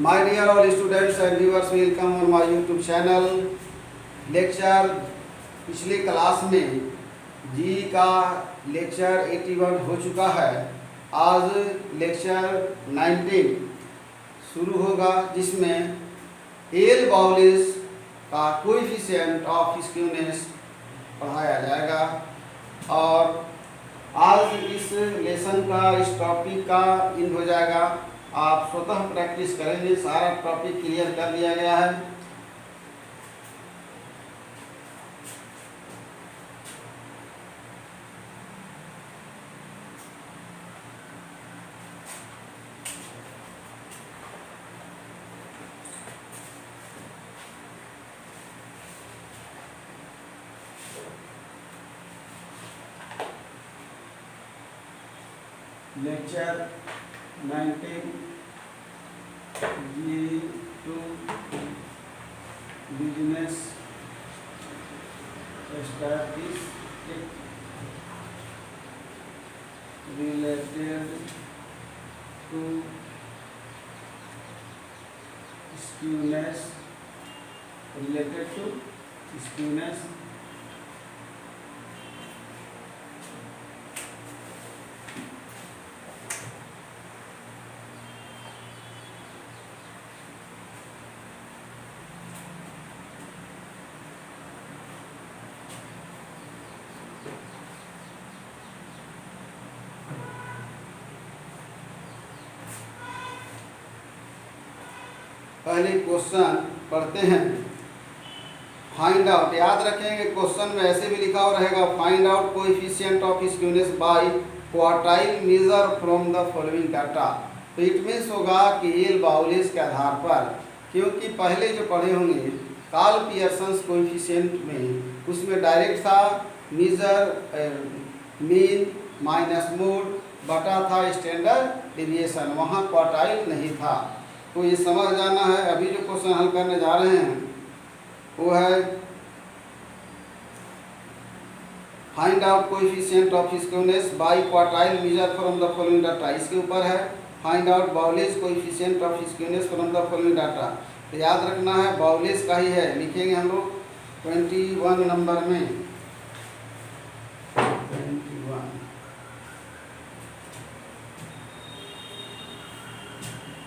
My dear all students and viewers, welcome on my YouTube channel. Lecture पिछले class में जी का lecture 81 हो चुका है। आज लेक्चर 19 शुरू होगा, जिसमें एल बाउलिस का कोएफिशिएंट ऑफ स्क्यूनेस पढ़ाया जाएगा। और आज इस लेसन का, इस टॉपिक का इन हो जाएगा। आप स्वतः प्रैक्टिस करेंगे, सारा टॉपिक क्लियर कर दिया गया है। Lecture 19 G2 business statistic related to skewness पहले क्वेश्चन पढ़ते हैं। फाइंड आउट, याद रखेंगे क्वेश्चन में ऐसे भी लिखा हुआ रहेगा, find out coefficient of skewness by quartile measure from the following data. तो इट मीन्स होगा कि एल बाउलिस के आधार पर, क्योंकि पहले जो पढ़े होंगे कार्ल पियर्सन कोएफिशिएंट में, उसमें डायरेक्ट था मेजर मीन माइनस मोड बटा था स्टैंडर्ड डेविएशन, वहाँ क्वार्टाइल नहीं था। तो ये समझ जाना है। अभी जो क्वेश्चन हल करने जा रहे हैं वो है find out coefficient of skewness by quartile measure from the following data. इसके ऊपर है find out Bowley's coefficient of skewness from the following data. तो याद रखना है बाउलिस का ही है, लिखेंगे हम लोग 21 नंबर में। 21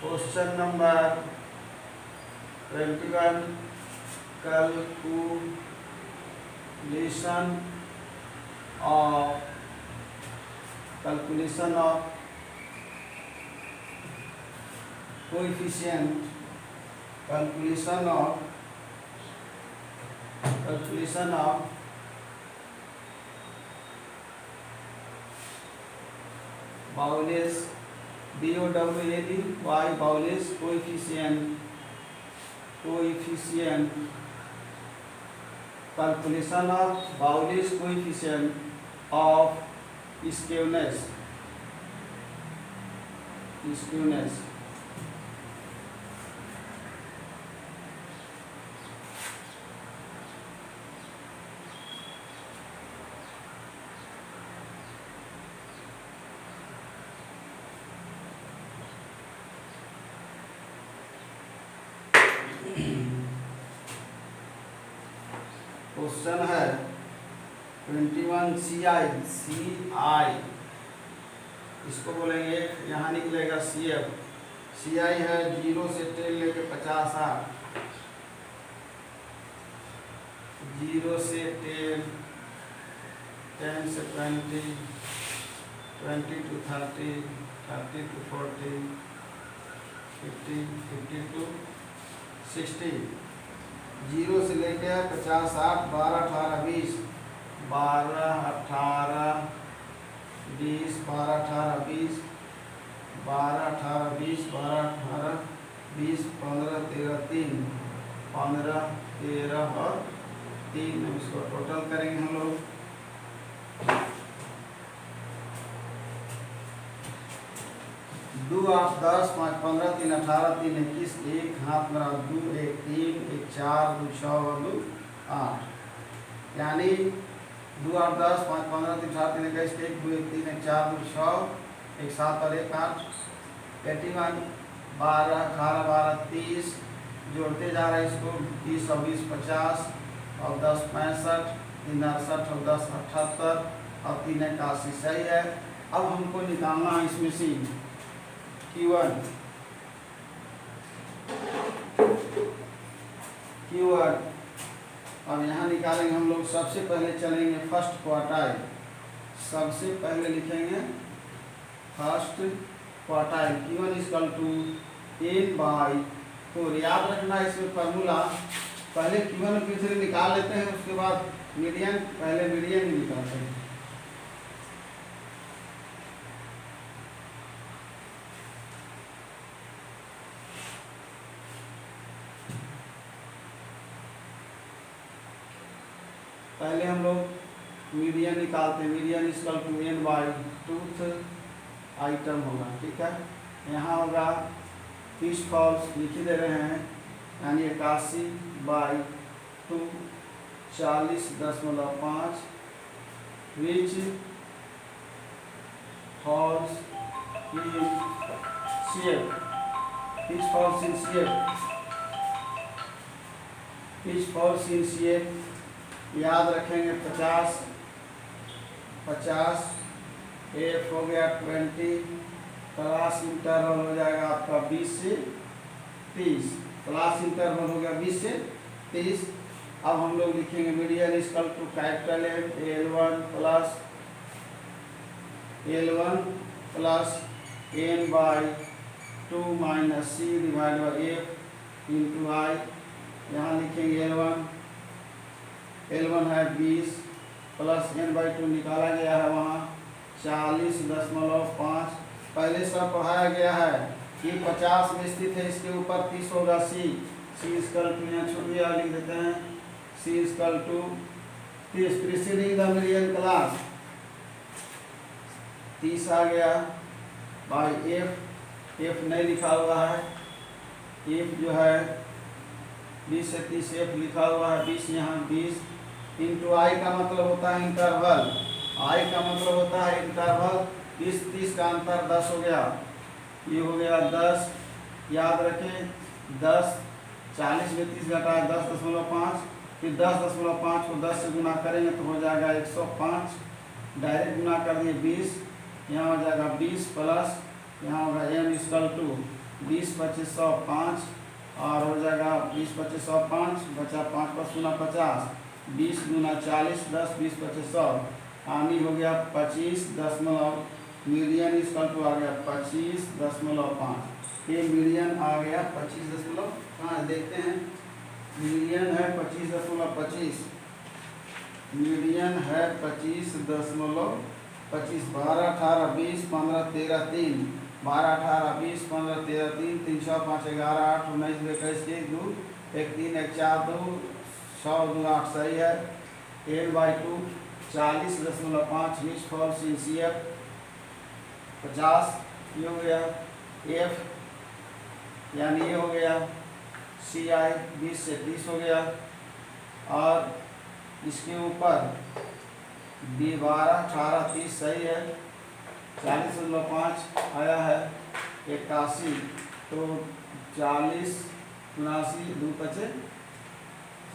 question number 21, calculation of coefficient, calculation of बाउलिस BOWLES y बाउलिस coefficient calculation of बाउलिस coefficient of skewness. Question है 21 CI, इसको बोलेंगे, यहाँ निकलेगा CF। CI है 0 से 10 लेके 50 आर, 0 से 10, 10 से 20, 20 to 30, 30 to 40, 50, 50 to 60, 0 से लेकर 50, 60, 12, 18, 20, 12, 18, 20, 12, 18, 20, 12, 18, 20, 12, 18, 20, 15, 13, 3, 15, 13 और 3। इसको टोटल करेंगे हम लोग। दो 8, 10, 5, 15, 3, 18, 3, 21, 1 हाथ में 2, 1, 3, 1, 4, 2, 6 और 2, 8, यानी 2, 8, 10, 5, 15, 3, 18, 3, 21, 1, 2, 1, 3, 1, 4, 2, 6, 1, 7 और 1, 8, 81, 12 18 12 30 जोड़ते जा रहे हैं इसको, 30 और 20 50 और 10 65 3 68 और 10 78 और 3 81। सही है। अब हमको निकालना है इसमें से Q1 अब यहाँ निकालेंगे हम लोग। सबसे पहले चलेंगे फर्स्ट क्वार्टाइल, सबसे पहले लिखेंगे first quartile. Q1 equal to n/4। याद रखना इसमें फार्मूला, पहले Q1 और Q3 निकाल लेते हैं, उसके बाद मीडियन, पहले मीडियन ही निकालते हैं। पहले हम लोग मीडियन निकालते हैं। Median equal to n/2 item होगा, ठीक है। यहाँ होगा 30 फॉल्स लिख ही दे रहे हैं, यानी 81/2 40.5 which falls in shape, which falls in shape, which falls in shape. याद रखेंगे 50 50 एफ हो गया 20, क्लास इंटरवल हो जाएगा आपका 20 से 30, क्लास इंटरवल हो गया 20 से 30। अब हम लोग लिखेंगे median equal to capital F L1 plus n/2 minus C divide by F into I. यहाँ लिखेंगे L1 है 20 प्लस n/2 निकाला गया है वहाँ 40.5। पहले सब पढ़ाया गया है कि 50 में स्थित है, इसके ऊपर 30 होगा C इक्वल टू, यहाँ छोड़ दिया लिख देते हैं C equal to 30 preceding the median class 30 आ गया बाई F नहीं लिखा हुआ है, F जो है 20 से 30 F लिखा हुआ है 20, यहाँ 20 इंटू आई का मतलब होता है इंटरवल, आई का मतलब होता है इंटरवल। 20-30 का अंतर 10 हो गया, ये हो गया 10। याद रखें 10 40 में 30 घटाया 10.5, फिर 10.5 को 10 से गुना करेंगे तो हो जाएगा 105। डायरेक्ट गुना कर दिए 20, यहाँ हो जाएगा 20 प्लस यहाँ होगा m इक्वल टू 20 25 105 और हो जाएगा 20 25 105 बचा 5 5 गुना 50, 20 गुना 40 10 20 25 100, हानि हो गया 25 मीडियन इक्वल टू आ गया 25.5। ये मीडियन आ गया 25, देखते हैं मीडियन है 25.25, मीडियन है 25.25। 12 18 20 15 13 3, 12 18 20 15 13 3, 3 6 5 11 8 19 21 2 1 3 1 4 2 6 2 8 सही है। n/2 40.5 which falls in CF 50, ये हो गया F यानी ये हो गया CI 20 से 30 हो गया और इसके ऊपर 12 18 30 सही है। 40.5 आया है 81, तो 40 79 2 पचे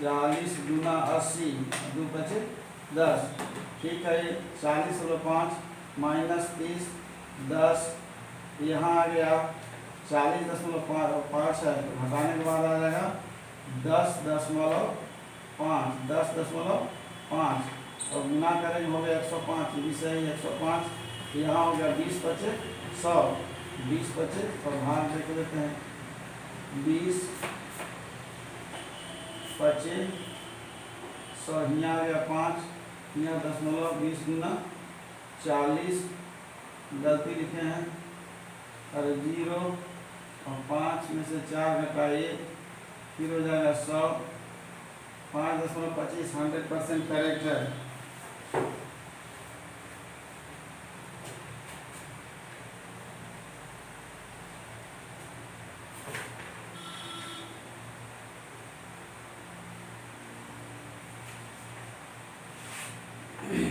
40 गुना 80 2 पचे 10, ठीक है। 40.5 माइनस 30 10, यहाँ आ गया 40.5 है, तो घटाने के बाद आ जाएगा 10.5 और गुना करेंगे हो गया 105, ये भी सही 105। यहाँ हो गया 20 पचे 100, 20 पचे और भाग देख लेते हैं 20 पचे 100, यहाँ आ गया 5, यहाँ 10.20 गुना 40, गलती लिखे हैं और 0 और 5 में से 4 घटाइए फिर हो जाएगा 100। 5.25 100% करेक्ट है।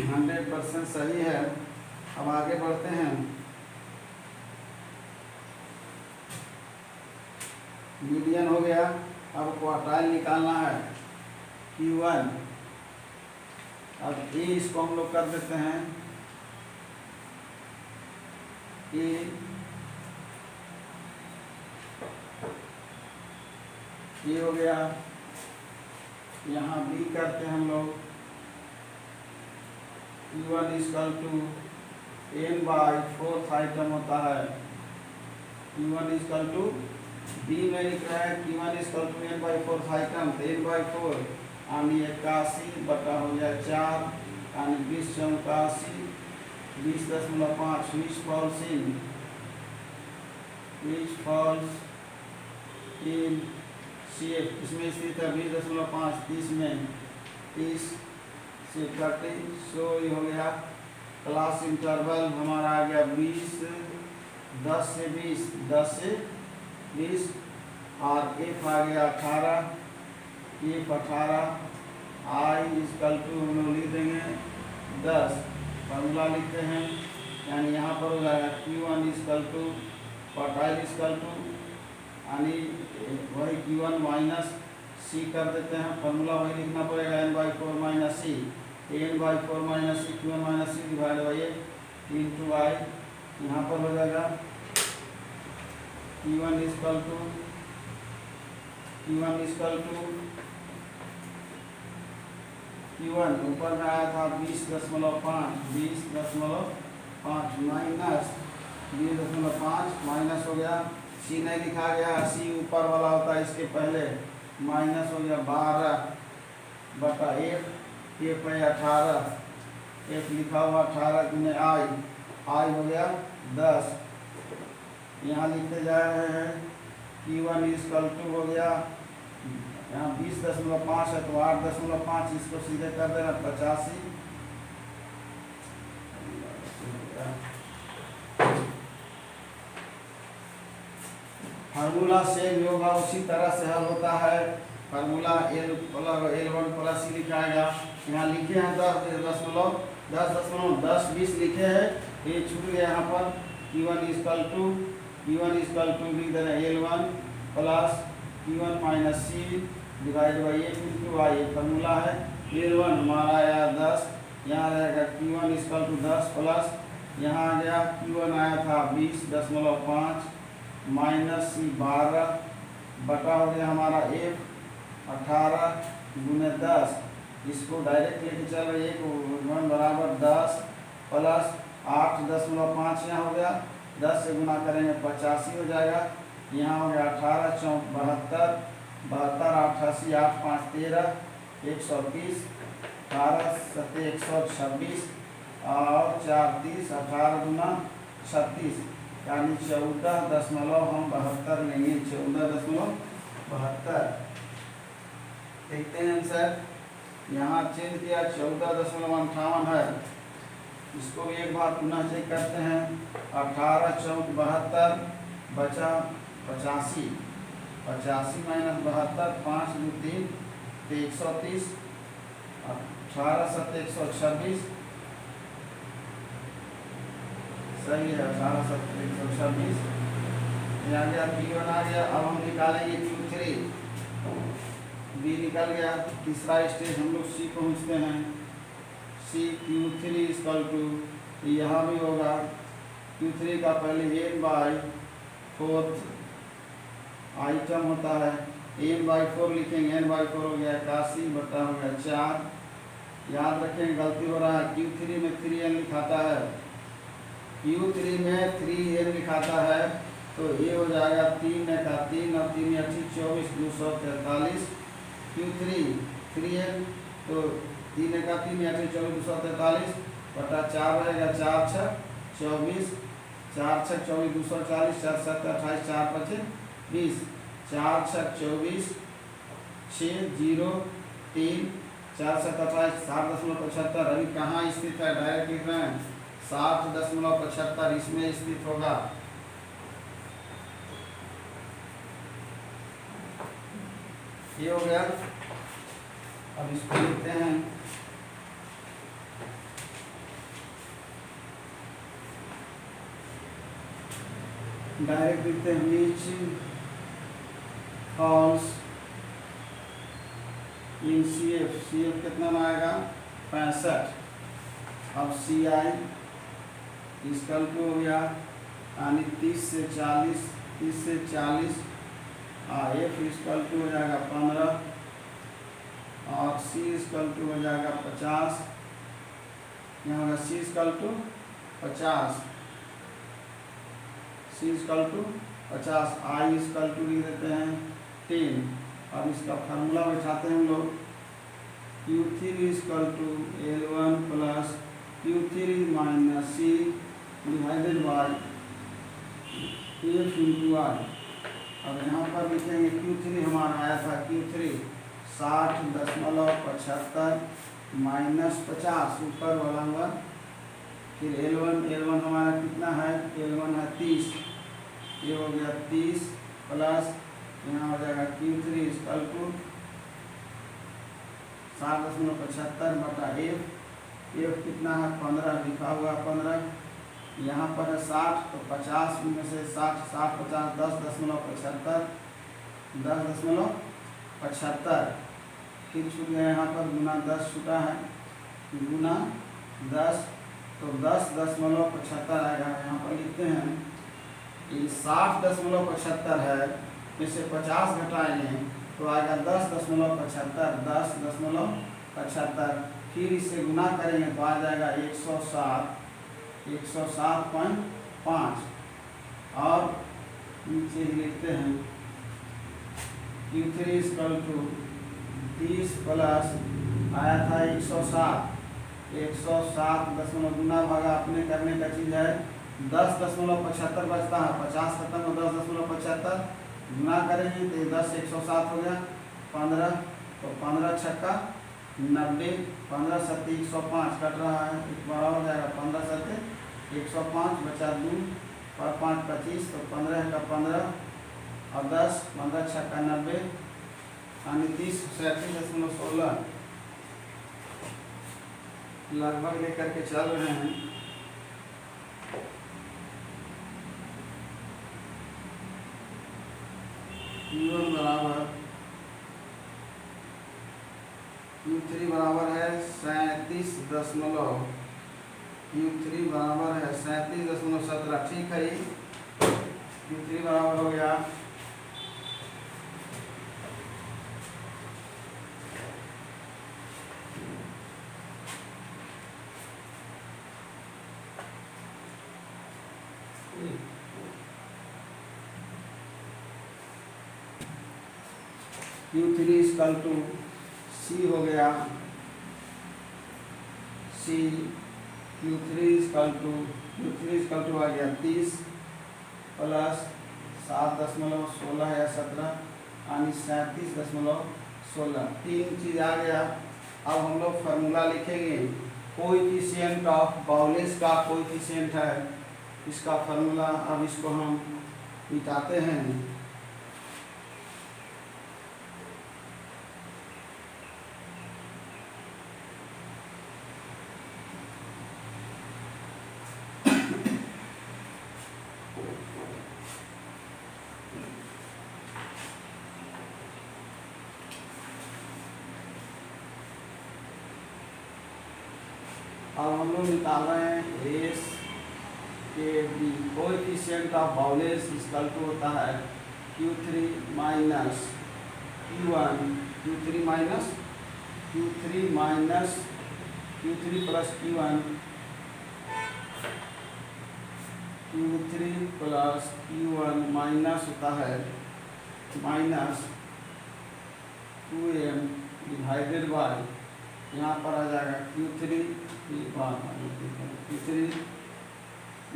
%100 सही है। अब आगे बढ़ते हैं। मीडियन हो गया। अब क्वार्टाइल निकालना है Q1। अब ए इसको हम लोग कर देते हैं ये हो गया। यहाँ बी करते हैं हम लोग Q1 equal to n/4 item होता है। Q1 इक्वल टू बी में लिख रहा है Q1 equal to n/4 item, तो n/4 यानी 81 बटा हो गया 4 यानी 20 × 81 20.5 which falls in CF, इसमें स्थित है 20.5, 30 में 30 से 30, सो ये हो गया। क्लास इंटरवल हमारा आ गया 20, 10 से 20, 10 से 20 और एफ आ गया 18, एफ 18। आई इक्वल टू हम लोग लिख देंगे 10, फॉर्मूला लिखते हैं यानी यहाँ पर हो जाएगा Q1 equal to quartile equal to यानी वही Q1 माइनस C कर देते हैं, फॉर्मूला वही लिखना पड़ेगा n/4 minus C, n/4 minus C Q1 minus C divide by into I. यहाँ पर हो जाएगा Q1 इक्वल टू Q1 ऊपर में आया था 20.5 माइनस 20.5 माइनस हो गया। सी नहीं लिखा गया, सी ऊपर वाला होता है इसके पहले, माइनस हो गया 12 बटा एफ, एफ है 18, एफ लिखा हुआ 18 में आई हो गया 10। यहाँ लिखते जा रहे हैं Q1 इक्वल टू हो गया, यहाँ 20.5 है तो 8.5 इसको सीधे कर देना 85। फार्मूला सेम होगा, उसी तरह से हल होता है। Formula L1 plus C लिखाएगा। यहाँ लिखे हैं 10.10 लिखे हैं, ये छूट गया यहाँ पर। Q1 इक्वल टू लिख देना L1 plus Q1 minus C divide by A into I, formula है। L1 हमारा आया 10, यहाँ रहेगा Q1 इक्वल टू 10 प्लस यहाँ आ गया Q1 आया था 20.5 माइनस C 12 बटा हो गया हमारा F 18 गुने 10, इसको डायरेक्ट लेके चल रहे 1 बराबर 10 प्लस 8.5 यहाँ हो गया, 10 से गुना करेंगे 85 हो जाएगा। यहाँ हो गया 18 चौक 72, 88 8 5 13 130, 18 7 126 और 4 30, 18 गुना 36 यानी 14.72 लेंगे, 14.72। देखते हैं आंसर, यहाँ चेंज किया 14.58 है, इसको भी एक बार पुनः चेक करते हैं। 18 चौक 72 बचा 85, 85 माइनस 72 5 2 3 तो 130, 18 7 126 सही है, 18 7 126 आ गया। P1 आ गया। अब हम निकालेंगे Q3, B निकल गया। तीसरा स्टेज हम लोग C पहुँचते हैं। C Q3 इक्वल टू, यहाँ भी होगा Q3 का पहले n/4 आइटम होता है, n/4 लिखेंगे, n/4 हो गया 81 बटा हो गया 4। याद रखें गलती हो रहा है, Q3 में 3n लिखाता है, Q3 में 3n लिखाता है, तो ये हो जाएगा 3 का 3 और 3 24 243 Q3 3n, तो 3 का 3 24 243 बटा 4 रहेगा 4 6 24, 4 6 24 240, 4 7 28 4 5 20, 4 6 24 6 0 3 4 7 28 60.75। अभी कहाँ स्थित है, डायरेक्ट लिख रहे हैं 60.75 इसमें स्थित होगा। ये हो गया। अब इसको लिखते हैं डायरेक्ट लिखते हैं नीचे फॉल्स इन सी एफ कितना में आएगा 65। अब सी आई इसकल टू हो गया यानी 30 से 40 एफ इसकल टू हो जाएगा 15 और सी इसकल टू हो जाएगा 50। यहाँ होगा C equal to 50, C equal to 50, I equal to लिख देते हैं 10। अब इसका फार्मूला बैठाते हैं हम लोग Q3 equal to L1 plus Q3 minus C divided by F into I. अब यहाँ पर लिखेंगे Q3 हमारा आया था Q3 60.75 माइनस 50 ऊपर वाला हुआ। फिर L1 हमारा कितना है, L1 है 30, ये हो गया 30 प्लस यहाँ हो जाएगा Q3 इसकल टू 60.75 बटा एफ कितना है 15 लिखा हुआ 15। यहाँ पर है 60 तो 50 में से 60 50 10.75 फिर छूट गया यहाँ पर गुना 10 छूटा है, गुना 10 तो 10.75 आएगा। यहाँ पर लिखते हैं ये 60.75 है, इससे 50 घटाएंगे तो आएगा 10.75 फिर इसे गुना करेंगे तो आ जाएगा 107.5 और नीचे ही लिखते हैं Q3 इसकल टू 30 प्लस आया था 107 दशमलव गुना भागा अपने करने का चीज़ है 10.75 बचता है, 50 खत्म हो 10.75 गुना करेंगे तो 10 107 हो गया 15 तो 15 छक्का 90 15 सत्ती 105 कट रहा है एक बार हो जाएगा 15 सत्ती 105 बचा 2 और 5 25 तो 15 का 15 और 10 15 छक्का 90 यानी 30 37.16 लगभग लेकर के चल रहे हैं। Q1 बराबर Q3 बराबर है 37.17 ठीक है। Q3 बराबर हो गया Q3 इसकल टू C हो गया C Q3 इसकल टू आ गया 30 प्लस 7.16 या 17 यानी 37.16 तीन चीज़ आ गया। अब हम लोग फार्मूला लिखेंगे कोएफिशिएंट ऑफ बाउलेस का कोएफिशिएंट है इसका फार्मूला। अब इसको हम मिटाते हैं अब हम लोग निकाल रहे हैं S K B coefficient of Bowley's equal to होता है Q3 minus Q1 Q3 plus Q1 Q3 plus Q1 minus होता है माइनस 2m डिवाइडेड बाय यहाँ पर आ जाएगा Q3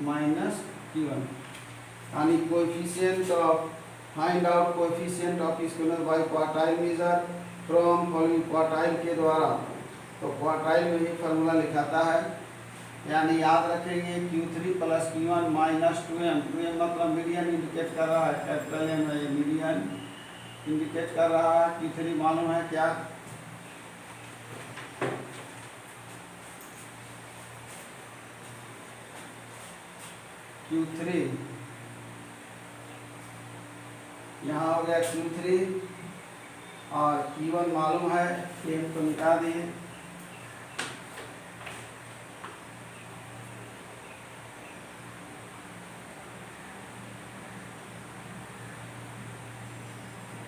माइनस Q1 यानी coefficient of find out coefficient of square by quartile measure from following quartile के द्वारा। तो क्वार्टाइल में ही फार्मूला लिखाता है यानी याद रखेंगे Q3 plus Q1 minus 2m मतलब मीडियन इंडिकेट कर रहा है, कैपिटल M है मीडियन इंडिकेट कर रहा है। Q3 मालूम है क्या Q3 यहाँ हो गया Q3 और Q1 मालूम है, M को मिटा दिए।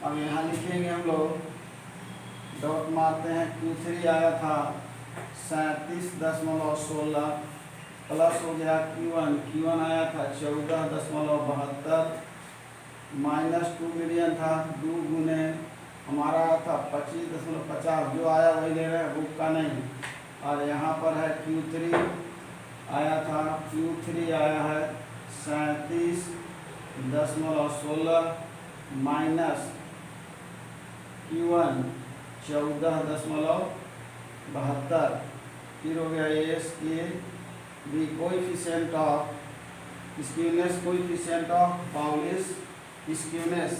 अब यहाँ लिखेंगे हम लोग, डॉट मारते हैं। Q3 आया था 37.16 प्लस हो गया Q1 आया था 14.72 माइनस 2 मिलियन था, 2 गुने हमारा आया था 25.50, जो आया वही ले रहे हैं, बुक का नहीं। और यहाँ पर है Q3 आया था, Q3 आया है 37.16 माइनस Q1 14.72, फिर हो गया S K B coefficient of skewness, coefficient of Bowley's skewness,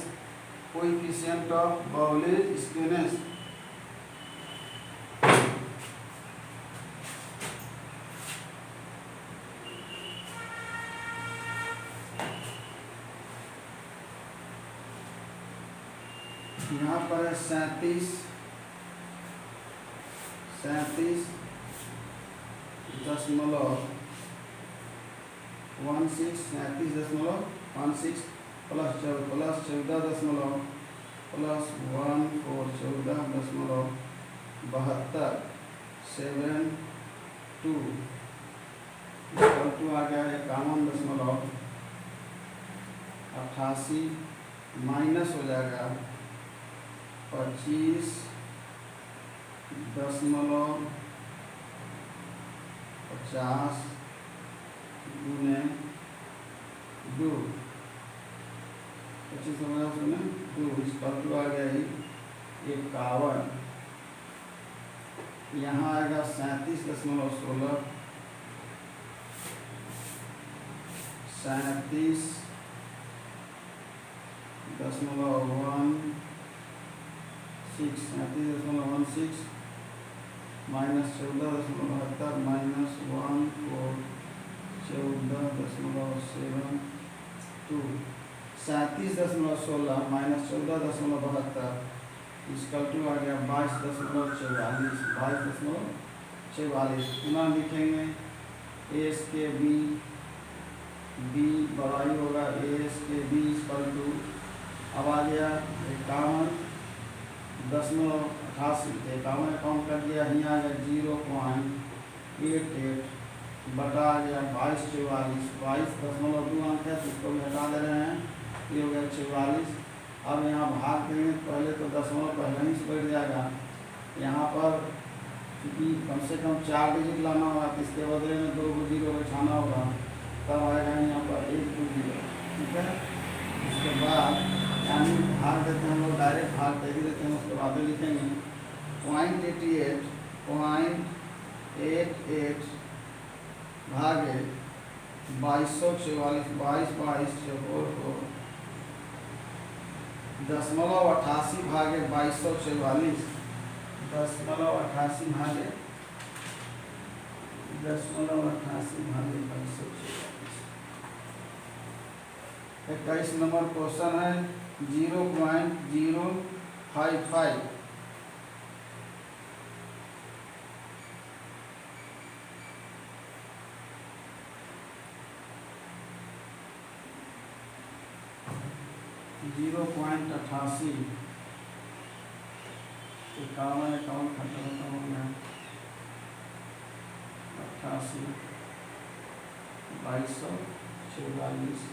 coefficient of Bowley's skewness. यहाँ पर है 37.16 प्लस 14.72 72 आ गया 51.88 माइनस हो जाएगा 25.50 गुने 2, 25.50 इसका टू आ गया 51। यहाँ आएगा 37.16 37.16 माइनस 14.72 माइनस 14.72 37.16 माइनस 14.72 इसका टू आ गया 22.44। पुनः लिखेंगे एस के बी बड़ाई होगा एस के बी इसका टू, अब आ गया 51.88 काउंट कर दिया, यहाँ आ गया 0.88 बटा आ गया 22.44 अंक है, तो इसको हटा दे रहे हैं, ये हो गया 44। अब यहाँ भाग देंगे, पहले तो दशमलव पहले ही से बैठ जाएगा। यहाँ पर क्योंकि कम से कम 4 डिजिट लाना होगा, तो इसके बदले में 2 जीरो बैठाना होगा, तब आएगा यहाँ पर 1 2 0। ठीक है, उसके बाद यानी भाग देते हैं हम लोग, डायरेक्ट भाग दे ही देते हैं, उसके बाद लिखेंगे 0.88 भागे 2244 22.88 भागे 2244 22.88 भागे 2244। 21 नंबर क्वेश्चन है 0.055 0.88 51 खत्म हो गया 88 2244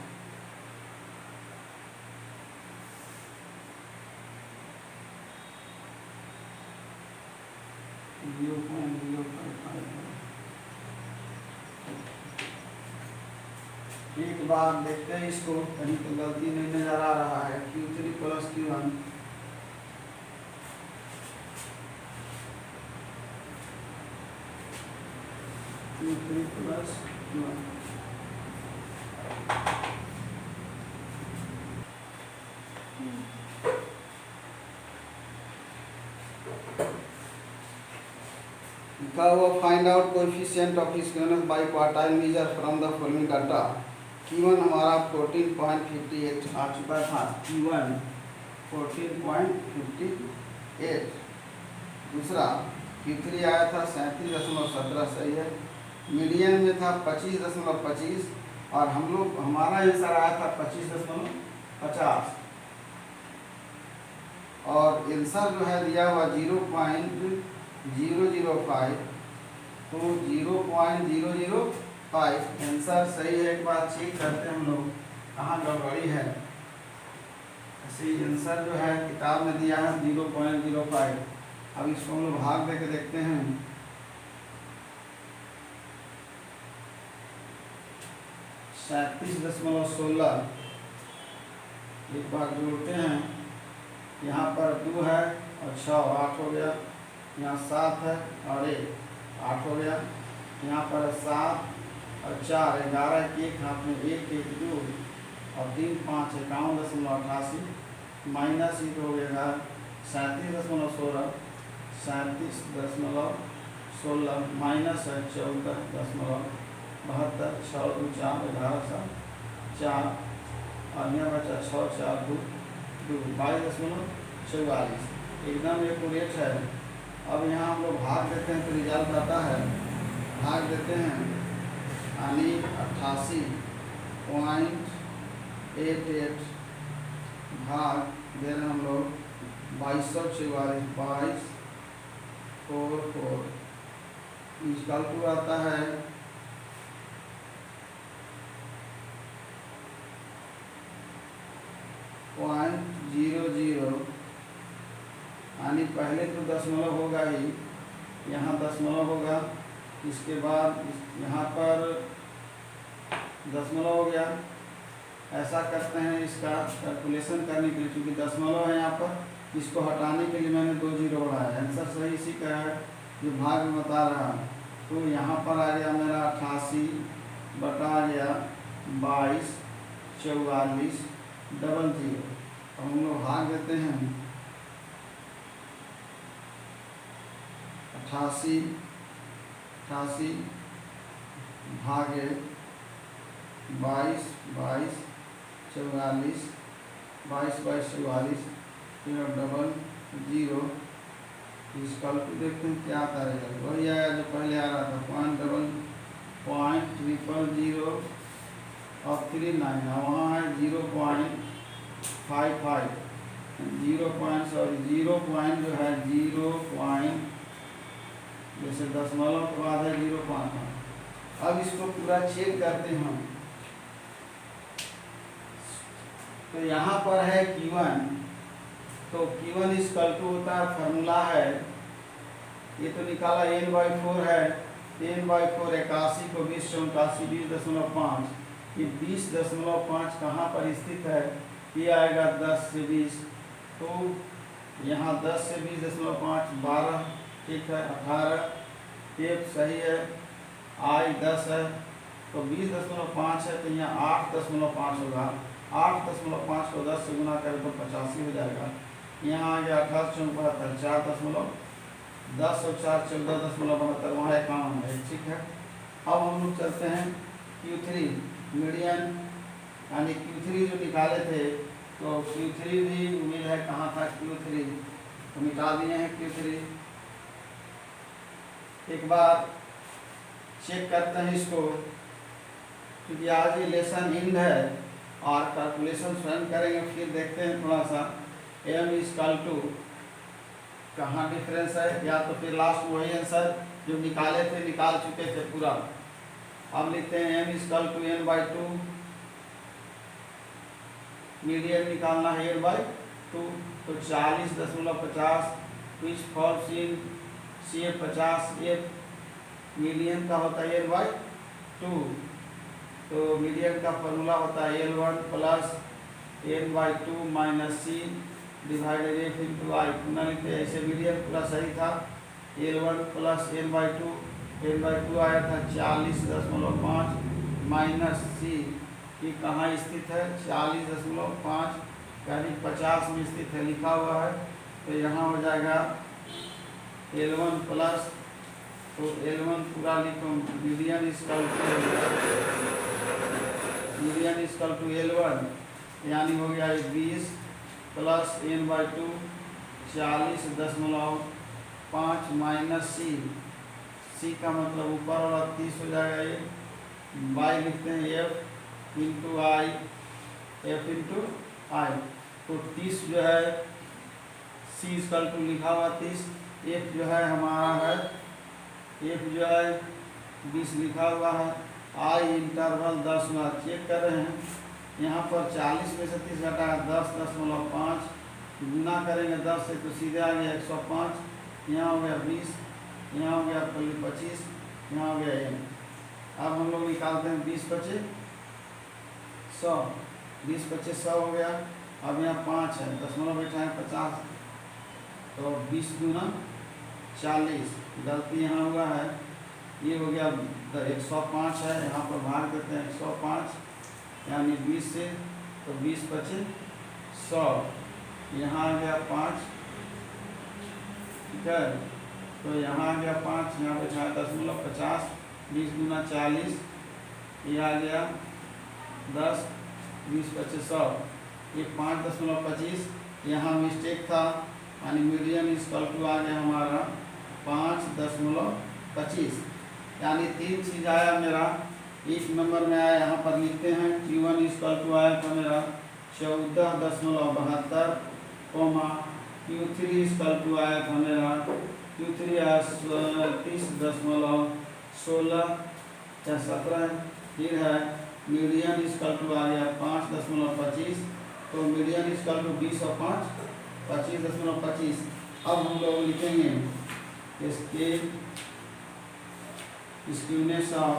0.055। एक बार देखते हैं इसको, कहीं तो गलती नहीं नजर आ रहा है। Q3 plus Q1 Q3 plus Q1 लिखा हुआ find out coefficient of skewness by quartile measure from the following data. Q1 हमारा 14.58 आ चुका था, Q1 14.58। दूसरा Q3 आया था 37.17, सही है। मीडियन में था 25.25 और हमारा आंसर आया था 25.50 और आंसर जो है दिया हुआ 0.005, तो 0.005 आंसर सही है। एक बार चेक करते हैं हम लोग कहाँ गड़बड़ी है। ऐसे आंसर जो है किताब में दिया है 0.05। अब इसको हम लोग भाग दे के देखते हैं। 37.16 एक बार जोड़ते हैं। यहाँ पर 2 है और 6 8 हो गया। यहाँ 7 है और 1 8 हो गया। यहाँ पर 7 और 4 11 1 हाथ में 1 1 2 और 3 5 51.88 माइनस ही हो गया 37.16 37.16 माइनस है 14.72 6 2 4 11 4 और यहाँ बचा 6 4 2 22.44 एकदम एक्यूरेट है। अब यहाँ हम लोग भाग देते हैं तो रिजल्ट आता है। भाग देते हैं यानी 88.88 भाग दे रहे हैं हम लोग 2244 2244 निकाल को आता है 0.00 यानी पहले तो दशमलव होगा ही, यहाँ दशमलव होगा, इसके बाद यहाँ पर दशमलव हो गया। ऐसा करते हैं इसका कैलकुलेशन करने के लिए, क्योंकि दशमलव है यहाँ पर, इसको हटाने के लिए मैंने 2 जीरो बढ़ाया। आंसर सही इसी का है जो भाग में बता रहा। तो यहाँ पर आ गया मेरा 88 बटा आ गया 22.4400। अब हम लोग भाग देते हैं 88 भागे 22.44 22.44 फिर डबल जीरो। इस कल को देखते हैं क्या आता रहेगा। वही आया जो पहले आ रहा था 0.00 और 39 वहाँ है 0.55 0 पॉइंट जो है 0 पॉइंट जैसे दशमलव के बाद है 0.5। अब इसको पूरा चेक करते हैं हम। तो यहाँ पर है Q1, तो Q1 इक्वल टू होता है, फार्मूला है ये तो निकाला n/4 है। n/4 81 को 20 से 89 20.5, ये 20.5 कहाँ पर स्थित है? ये आएगा 10 से 20, तो यहाँ 10 से 20.5 12 ठीक है 18 एक सही है। I 10 है तो 20.5 है तो यहाँ 8.5 होगा। 8.5 को 10 से गुना करें तो 85 हो जाएगा। यहाँ आ गया 18 4.10 और 4 14.72 वहाँ 51 है ठीक है। अब हम लोग चलते हैं Q3 मीडियन यानी Q3 जो निकाले थे, तो Q3 भी उम्मीद है कहाँ था Q3 तो मिटा दिए हैं Q3। एक बार चेक करते हैं इसको, क्योंकि आज ये लेसन इंड है और कैलकुलेशन स्वयं करेंगे। फिर देखते हैं थोड़ा सा m इक्वल टू कहाँ डिफरेंस है, या तो फिर लास्ट वही आंसर जो निकाले थे निकाल चुके थे पूरा। अब लिखते हैं m equal to n/2, median निकालना है n/2, तो 40.50 विच फॉल्स इन CF50 ये मीडियन का होता है n/2। तो मीडियन का फॉर्मूला होता है L1 plus n/2 minus C divided F into I। पुनः लिखते ऐसे मीडियन पूरा सही था। L1 प्लस n/2 आया था 40.5 माइनस C, ये कहाँ स्थित है 40.5 यानी 50 में स्थित है लिखा हुआ है। तो यहाँ हो जाएगा L1 प्लस, तो L1 पूरा लिखो मीडियन इक्वल टू L1 यानी हो गया 20 प्लस n/2 40.5 माइनस सी का मतलब ऊपर वाला 30 हो जाएगा, ये बाई लिखते हैं f इंटू आई, तो 30 जो है सी इक्वल टू लिखा हुआ 30, f जो है हमारा है, f जो है 20 लिखा हुआ है, आई इंटरवल 10 हुआ, चेक कर रहे हैं यहाँ पर 40 में से 30 घटाया 10.5 गुना करेंगे 10 से तो सीधे आ गया 105, यहाँ हो गया 20, यहाँ हो गया 25, यहाँ हो गया n। अब हम लोग निकालते हैं 20 पचे 100, 20 पचे 100 हो गया। अब यहाँ 5 है, दशमलव बैठा है 50, तो 20 गुना 40, गलती यहाँ हुआ है, ये हो गया 105 है, यहाँ पर भाग देते हैं 105 यानी 20 से, तो 20 पचे 100, यहाँ आ गया 5, ठीक है, तो यहाँ आ गया 5, यहाँ पे 10.50, 20 गुना 40, ये आ गया 10, 20 पचे 100, ये 5.25, यहाँ मिस्टेक था यानी मीडियन इक्वल टू आ गया हमारा 5.25, यानी 3 चीज़ आया मेरा इस नंबर में आया, यहाँ पर लिखते हैं Q1 इक्वल टू आया था मेरा 14.72, Q3 इक्वल टू आया था मेरा Q3 आया 30.16 या 17, फिर है मीडियन इक्वल टू आ गया 5.25, तो मीडियन इक्वल टू 20 और 5 25.25। अब हम लोग लिखेंगे इसके skewness of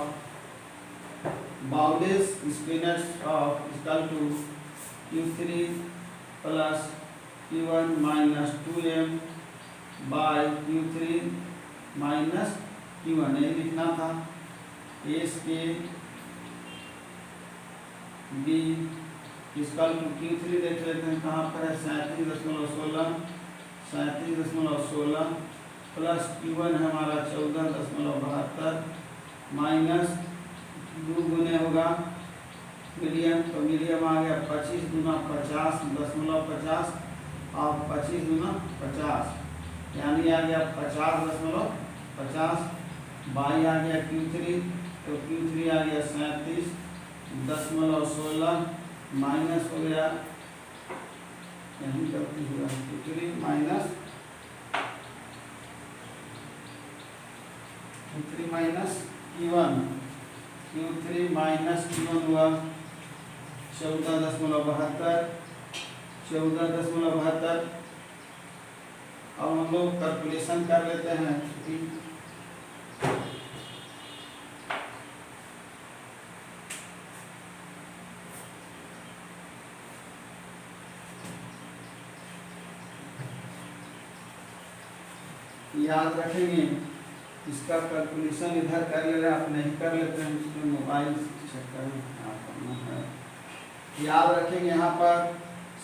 Bowley's skewness of equal to Q3 plus Q1 minus 2m by Q3 minus Q1, यही लिखना था। इसके बी इक्वल टू Q3 देख लेते हैं कहाँ पर है, 37.16 प्लस Q1 है हमारा 14.72 माइनस 2 गुने होगा मीडियम, तो मीडियम आ गया 25 गुना 50.50 और 25 गुना 50 यानी आ गया 50.50, बाई आ गया Q3, तो Q3 आ गया 37.16 माइनस हो गया, यहीं गलती हुआ Q3 माइनस Q1 हुआ 14.72। अब हम लोग कैलकुलेशन कर लेते हैं, याद रखेंगे इसका कैलकुलेशन इधर कर ले रहे हैं, आप नहीं कर लेते हैं, इसमें मोबाइल चेक करना है। याद रखेंगे यहाँ पर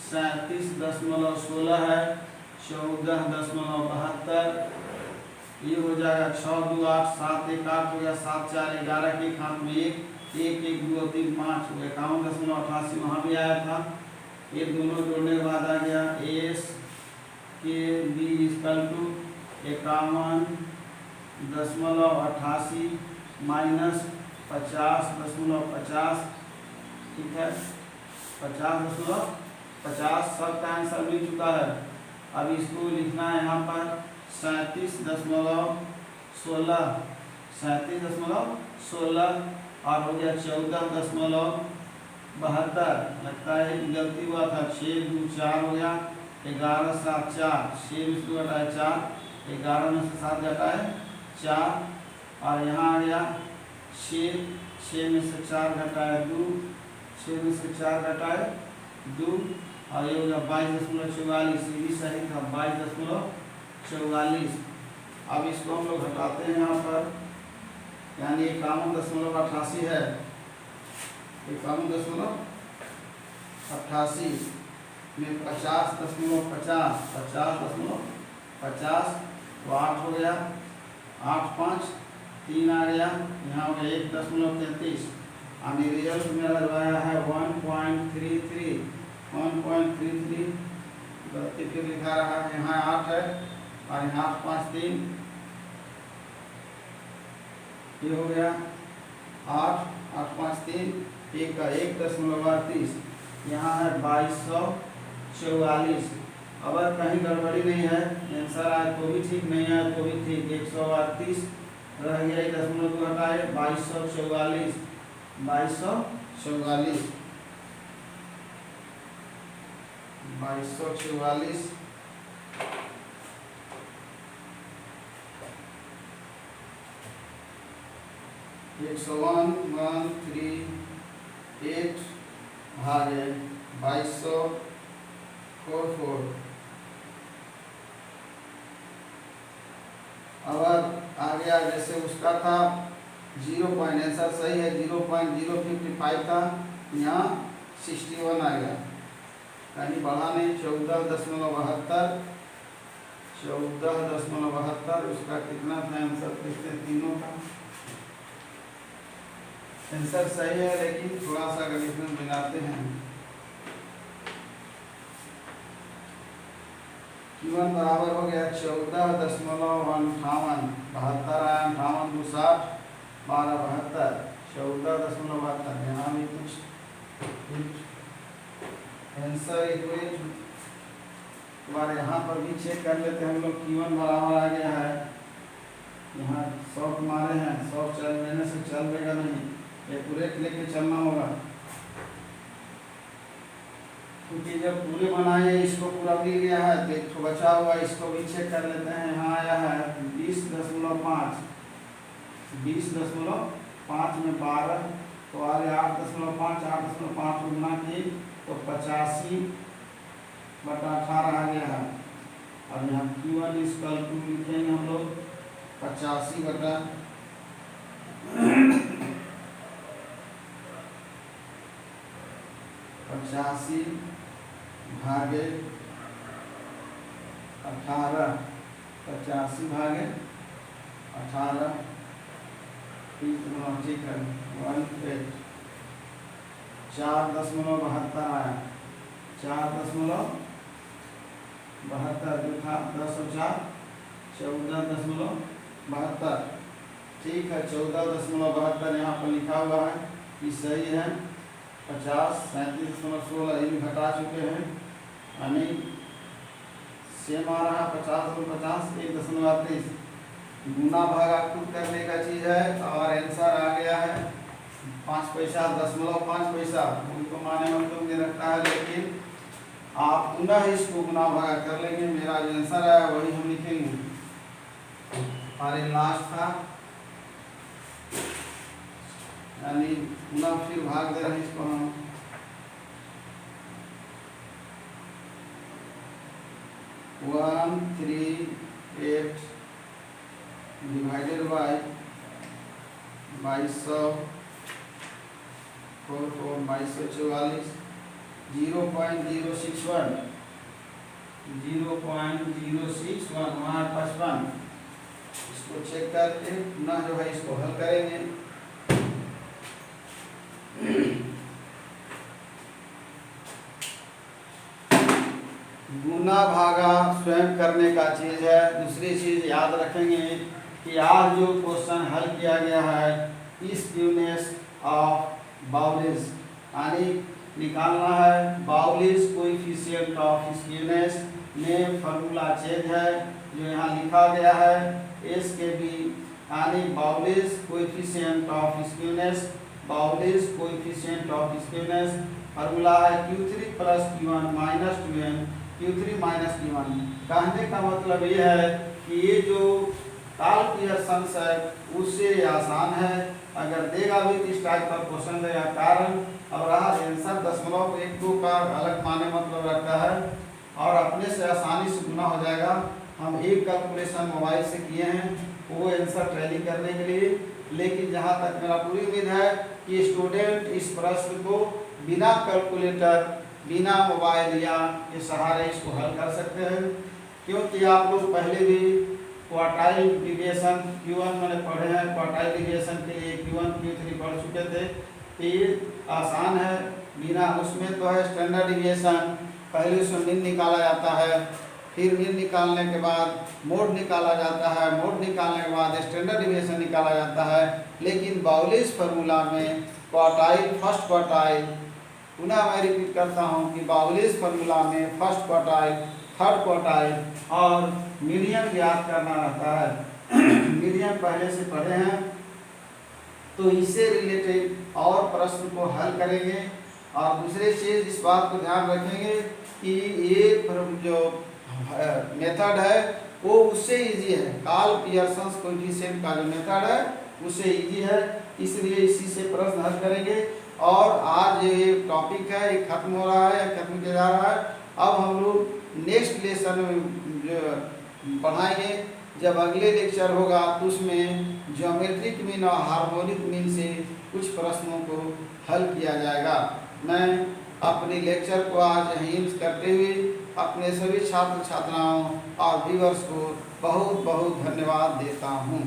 37.16 है, 14.72, ये हो जाएगा 6 2 8 7 1 8 हो गया, 7 4 11 के हाथ में 1 1 1 2 3 5 हो गया, 51.88 वहाँ भी आया था। ये दोनों जोड़ने के बाद आ गया S K B equal to 51.88 minus 50.50, ठीक है, 50.50 सबका आंसर मिल चुका है। अब इसको लिखना है यहाँ पर 37.16 और हो गया 14.72, लगता है गलती हुआ था, 6 2 4 हो गया, 11 7 4, 6 में से घटाए 4, 11 में से 7 घटाए 4, और यहाँ आ गया 6 में से 4 घटाए 2, 6 में से 4 घटाए 2, और ये हो गया 22.44, ये भी सही था 22.44। अब इसको हम लोग हटाते हैं यहाँ पर, यानी 51.88 है, 51.88 में 50.50 तो 8 हो गया, 8 5 3 आ गया, यहाँ हो गया 1.33, यानी रिजल्ट मेरा जो आया है 1.33 गलती फिर लिखा रहा है, यहाँ 8 है और यहाँ 8 5 3, ये हो गया 8 8 5 3 1 का 1.38, यहाँ है 2244। अगर कहीं गड़बड़ी नहीं है, आंसर आए तो भी ठीक, नहीं आए तो भी ठीक। 138 रह गया, 1 को हटाए 2244, 2244 2244 101,138 भागे 2244। अब आ गया जैसे उसका था 0 पॉइंट, आंसर सही है 0.055 था, यहाँ 61 आ गया, कहीं बढ़ा नहीं। 14.72, 14.72 उसका कितना था आंसर, देखते तीनों का आंसर सही है, लेकिन थोड़ा सा अगर इसमें मिलाते हैं। Q1 बराबर हो गया 14.58, 72 आया, 58 2 60, 12 72, 14.72। यहाँ भी कुछ आंसर इक्वेट बार यहाँ पर भी चेक कर लेते हैं हम लोग। Q1 बराबर आ गया है, यहाँ 100 मारे हैं, 100 चल लेने से चल देगा नहीं, एक्यूरेट लेके चलना होगा, क्योंकि जब पूरे बनाए इसको पूरा मिल गया है तो एक तो बचा हुआ, इसको भी चेक कर लेते हैं। यहाँ आया है 20.5, 20.5 में 12 तो आ गया 8.5, 8.5 को गुना की तो 85/18 आ गया है। अब यहाँ Q1 इसका लिखेंगे हम लोग 85 भागे 18, 85 भागे 18, ठीक है 18, 4.72 आया, 4.72 जो था 10 और 4 14.72, ठीक है 14.72 यहाँ पर लिखा हुआ है कि सही है। 50 37.16 ये भी घटा चुके हैं, यानी सेम आ रहा 50 1.38। गुना भागा खुद करने का चीज़ है और आंसर आ गया है 5 पैसा 0.5 पैसा, उनको माने मतलब में रखता है, लेकिन आप पुनः इसको गुना भागा कर लेंगे, मेरा जो आंसर आया वही हम लिखेंगे। हमारे लास्ट था, यानी पुनः फिर भाग दे रहे हैं इसको हम 138 डिवाइडेड बाय 2244, 0.061, 0.061 वहाँ 55। इसको चेक करके पुनः जो है इसको हल करेंगे। गुना भागा स्वयं करने का चीज़ है। दूसरी चीज़ याद रखेंगे कि आज जो क्वेश्चन हल किया गया है स्क्यूनेस ऑफ बाउलिस, यानी निकालना है बाउलिस कोएफिशिएंट ऑफ स्क्यूनेस में फार्मूला चेंज है जो यहाँ लिखा गया है एस के बी, यानी बाउलिस coefficient of skewness, बाउलिस coefficient of skewness formula है Q3 + Q1 - 2n, Q3 - Q1। कहने का मतलब ये है कि ये जो काल पियर्सन्स है उससे आसान है, अगर देगा भी इस टाइप का क्वेश्चन देगा कारण और रहा आंसर 0.12 का अलग माने मतलब रखता है और अपने से आसानी से गुना हो जाएगा। हम एक कैलकुलेशन मोबाइल से किए हैं वो आंसर टैली करने के लिए, लेकिन जहाँ तक मेरा पूरी उम्मीद है कि स्टूडेंट इस प्रश्न को बिना कैलकुलेटर बिना मोबाइल या के सहारे इसको हल कर सकते हैं, क्योंकि आप लोग पहले भी क्वार्टाइल डिविएशन Q1 मैंने पढ़े हैं, क्वार्टाइल डिविएशन के लिए Q1 Q3 पढ़ चुके थे, तो ये आसान है बिना उसमें तो है स्टैंडर्ड डिविएशन पहले उसमें मीन निकाला जाता है, फिर मीन निकालने के बाद मोड निकाला जाता है, मोड निकालने के बाद स्टैंडर्ड डिविएशन निकाला जाता है। लेकिन बाउलिश फार्मूला में क्वार्टाइल, फर्स्ट क्वार्टाइल, पुनः मैं रिपीट करता हूँ कि बाउलिश फार्मूला में फर्स्ट क्वार्टाइल, थर्ड क्वार्टाइल और मीडियन ज्ञात करना रहता है। मीडियन पहले से पढ़े हैं, तो इससे रिलेटेड और प्रश्न को हल करेंगे। और दूसरी चीज़ इस बात को ध्यान रखेंगे कि ये जो मेथड है वो उससे इजी है, कार्ल पियर्सन कोएफिशिएंट का जो मेथड है उससे इजी है, इसलिए इसी से प्रश्न हल करेंगे। और आज ये टॉपिक है ये खत्म हो रहा है, खत्म किया जा रहा है। अब हम लोग नेक्स्ट लेसन में जो पढ़ाएंगे, जब अगले लेक्चर होगा तो उसमें ज्योमेट्रिक मीन और हार्मोनिक मीन से कुछ प्रश्नों को हल किया जाएगा। मैं अपने लेक्चर को आज यहीं करते हुए अपने सभी छात्र छात्राओं और व्यूअर्स को बहुत बहुत धन्यवाद देता हूँ।